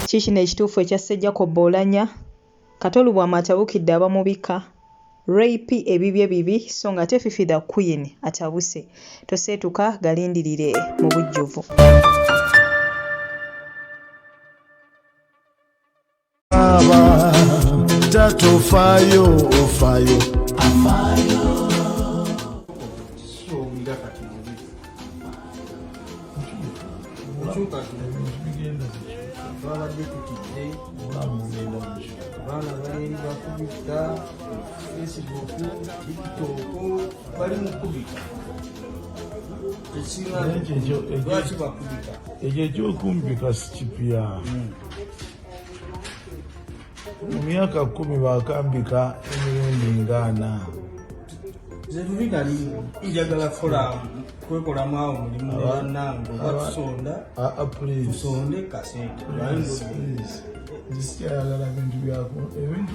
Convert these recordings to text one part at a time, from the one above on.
Kikino ekituufu ekya Jacob Oulanya katolubwa amatabukidde abamubika rape ebibye bibi so nga ate Fifida Queen atabuse toseetuka galindirire mu bujjuvu. Tato fayo fayo ekyo ekyokumpika sikipya. Mu myaka 10 bakambika emirundi ng'ana. Njagala kukola kwekolamu awo mulimu bannange batusonda tusonde kasente zisikayagala ebintu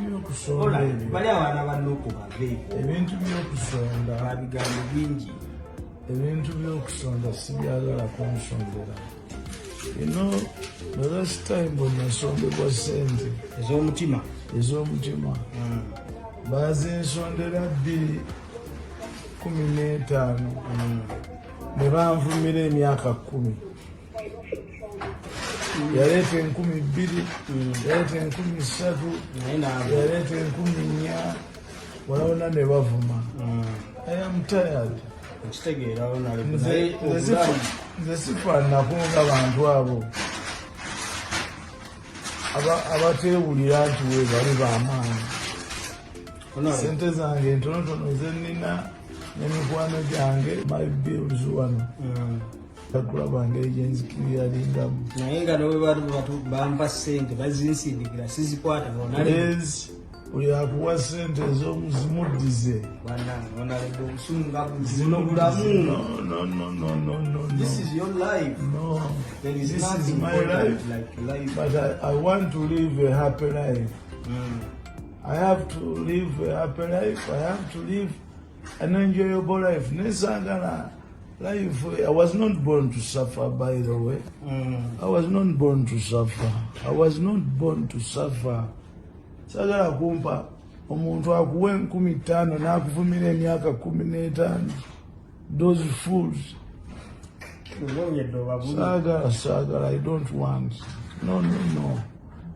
by'okusonda bali abaana bannokubave ebintu by'okusonda babigambo bingi ebintu by'okusonda sibyagala kunsondera. The last time when nasondebwa sente ez'omutima bazinsondera 2015 ne banvumira emyaka 10 yaleeta 20,000 yaleeta 3,000 yaleeta 4,000 walawona ne bavuma. I am tired. Nze sifaanako ng'abantu abo abateewulira nti we bali b'amaanyi. Sente zange entonotono ze nnina n'emikwano gyange my bills wano bakulaba ngeri gye nzikiriyalingamu naye nga nowe bampa sente bazinsindigira sizikwata buli akuwa sente ez'omuzimuddize This is your life. No, There is this nothing is my life. like life. But I want to live a happy life. I have to live a happy life. I have to live an enjoyable life. Nesangana life. I was not born to suffer, by the way. I was not born to suffer. I was not born to suffer. Sagala kumpa omuntu akuwe 15 n'akuvumira emyaka 15. Those fools. Sagala, I don't want. No.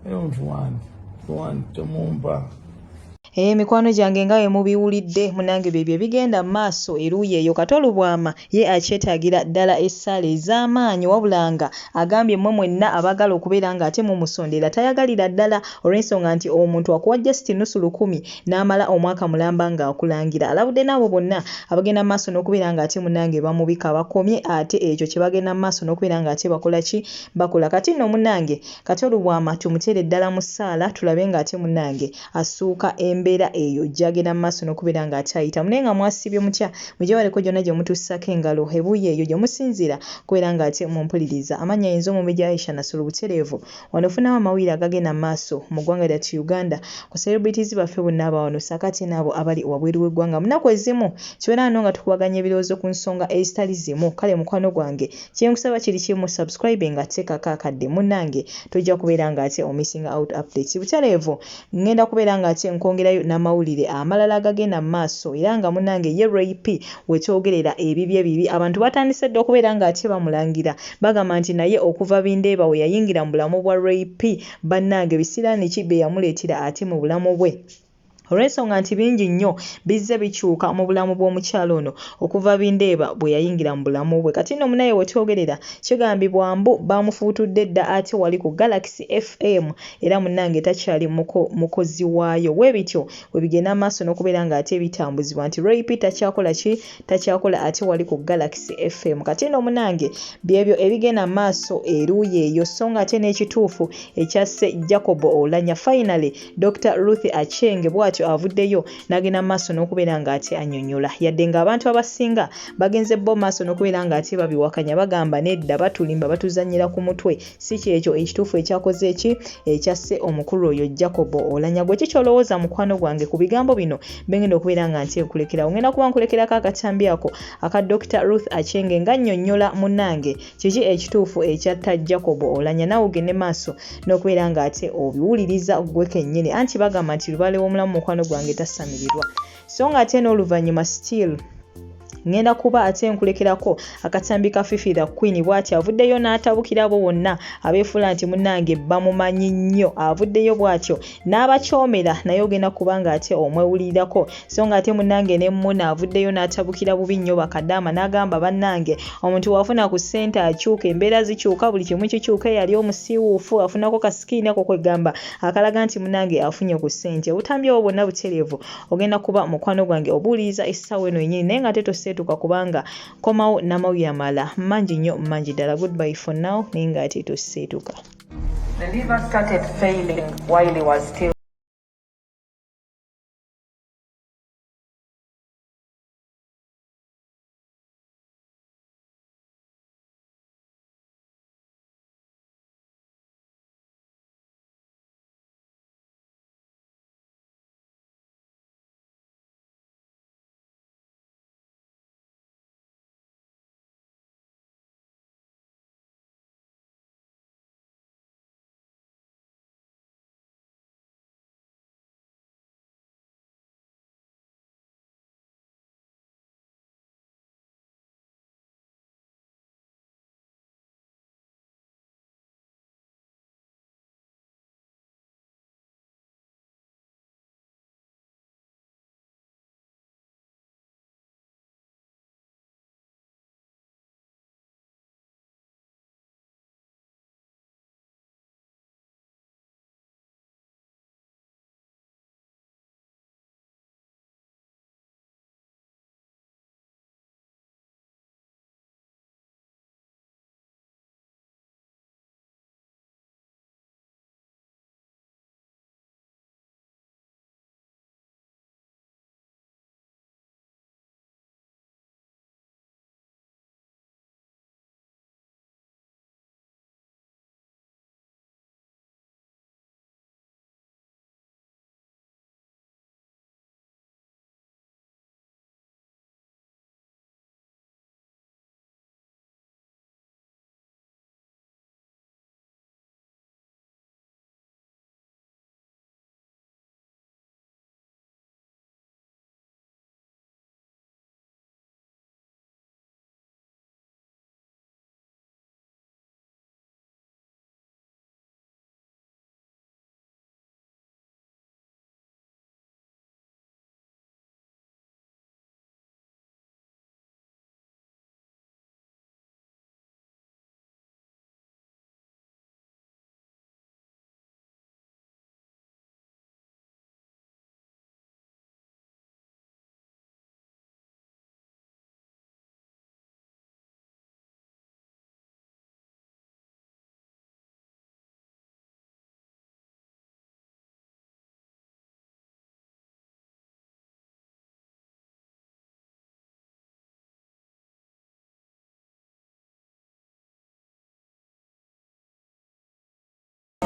I don't want to mumpa. Mikwano gyange nga bwe mubiwulidde munange bye bigenda maaso eruuyi eyo katolubwama ye akyetaagira ddala essaala ez'amaanyi wabulanga agambye mmwe mwenna abagala okubeera nga ate mumusondera tayagalira ddala olw'ensonga nti omuntu akuwa just nusu 10 n'amala omwaka mulamba nga akulangira alabudde n'abo bonna abagenda maaso n'okubeera nga ate munange bamubika bakomye ate ekyo kye bagenda maaso n'okubeera nga ate bakola ki bakola kati nno munange katolubwama tumutere ddala mu ssaala tulabe nga ate munange asuuka embeera eyo gyagenda maaso n'okubeera nga akyayita mune nga mwasibye mutya mujyabaleko gyonna gye mutussako engalo ebuuyi eyo gye musinziira kubeera nga ate mumpuliriza amanya yinza omubejja Aisha Nasolo butereevu wanofunawo amawulire agagenda maaso mu ggwanga lyattu Uganda ku celebrities baffe bonna abawano sakati n'abo abali wabweru w'eggwanga munaku ezimu kibeera ano nga tukubaganya ebirowoozo ku nsonga ezitali zimu kale mukwano gwange kyenkusaba kiri kimu subscribe nga teekako akadde munnange tojja kubeera nga ate missing out updates butereevu ngenda kubeera nga ate nkwongerayo n'amawulire amalala agagenda maaso era nga munange ye rape wetwogerera ebibye bibi abantu batandise dde okubeera nga ate bamulangira bagamba nti naye okuva Bindeeba we yayingira mu bulamu bwa rape bannange bisiraani ki bye yamuleetera ate mu bulamu bwe olw'ensonga nti bingi nnyo bizze bikyuka mu bulamu bw'omukyalo ono okuva Bindeeba bwe yayingira mu bulamu bwe kati nno munaye wetwogerera kigambibwa mbu bamufuutudde dda ate wali ku Galaxy FM era munnange takyali mukozi waayo bwe bityo we bigenda maaso n'okubeera nga ate bitambuzibwa nti rape takyakola ate wali ku Galaxy FM kati nno munnange byebyo ebigenda maaso eruuyi eyo so nga ate n'ekituufu ekyasse Jacob Oulanya finally Dr. Ruth Achenge bw'atyo avuddeyo n'agenda maaso n'okubeera ng'ate annyonnyola yadde ng'abantu abasinga bagenze bo maaso n'okubeera ng'ate babiwakanya bagamba nedda batulimba batuzannyira ku mutwe si kyekyo ekituufu ekyakoze ekyasse omukulu oyo Jacob Oulanya. Gwe kikyolowooza mukwano gwange ku bigambo bino bengenda okubeera nga nti nkulekerawo ngenda kuba nkulekerako akatambi ako aka Dr. Ruth Achenge nga nnyonnyola munnange kiki ekituufu ekyatta Jacob Oulanya naawe ogende maaso n'okubeera ng'ate obiwuliriza gwe kennyini anti bagamba nti lubaale w'omulamu mukwano gwange tasamirirwa so ng'ate n'oluvannyuma still ngenda kuba ate nkulekerako akatambi ka Fifida Queen bw'ati avuddeyo n'atabukira abo bonna abeefula nti munnange bamumanyi nnyo avuddeyo bw'atyo n'abakyomera naye ogenda kuba ng'ate omwewulirirako so ng'ate munnange ne Muna avuddeyo n'atabukira bubi nnyo bakadaama n'agamba bannange omuntu wafuna ku ssente akyuka embeera zikyuka buli kimu kikyuka yali omusiiwuufu afunako kasikiini ako kwegamba akalaga nti munnange afunye ku ssente obutambi obwo bwonna butereevu ogenda kuba mukwano gwange obuwuliriza essaawa eno yennyini naye nga tetuka kubanga komawo n'amawulire amala mangi nnyo mangi ddala. Goodbye for now naye ng'ate toseetuka. The liver started failing while he was still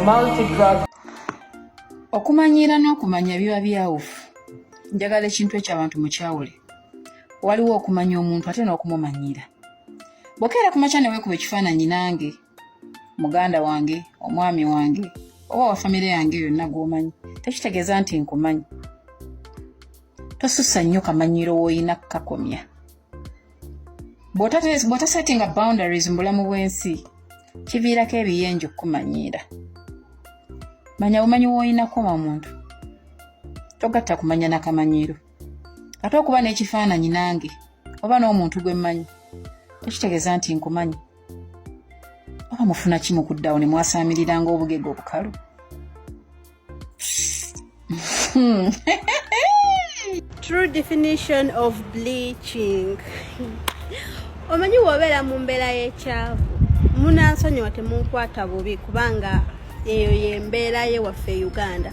multi-drug. Okumanyiira n'okumanya biba byawufu. Njagala ekintu eky'abantu mukyawule. Waliwo okumanya omuntu ate n'okumumanyiira. Bw'okeera ku makya ne weekuba ekifaananyi nange, muganda wange, omwami wange, oba wa famire yange yonna gw'omanyi, tekitegeeza nti nkumanyi. Tosussa nnyo kamanyiiro w'olina kukakomya. Bw'otasettinga boundaries mu bulamu bw'ensi, kiviirako ebiyenje okukumanyiira. Manya bumanyi w'olina kukoma omuntu. Togatta kumanya na kamanyiiro. Ate okuba n'ekifaananyi nange, oba n'omuntu gwe mmanyi, tekitegeeza nti nkumanyi. Oba mufuna ki mu kuddawo ne mwasamiriranga obugege obukalu? True definition of bleaching. Omanyi w'obeera mu mbeera y'ekyavu, munansonyiwa temunkwata bubi kubanga eyo y'embeera ye waffe Uganda.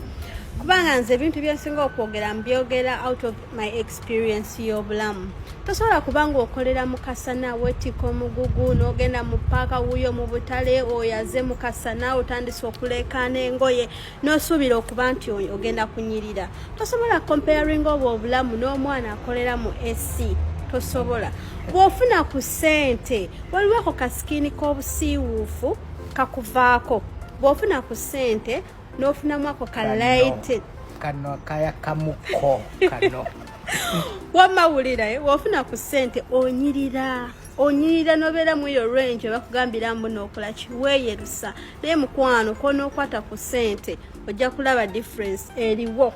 kubanga nze ebintu byensinga okwogera mbyogera out of my experience y'obulamu. Tosobola kubanga okolera mu kasana weetika omugugu n'ogenda mu paaka wuuyo mu butale oyaze mu kasana otandise okuleekaana engoye n'osuubira okuba nti ogenda kunyirira. Tosobola comparing obwo obulamu n'omwana akolera mu AC. Tosobola. Bw'ofuna ku ssente waliwo ako kasikini k'obusiiwuufu kakuvaako. Bw'ofuna ku ssente n'ofunamu ako kalaite kano kaya kamuko kano wamawulira wofuna ku ssente onyirira n'obeera mu yo range bakugambira mbu n'okola kiweeyerusa naye mukwano k'onookwata ku ssente ojja kulaba difference eriwo.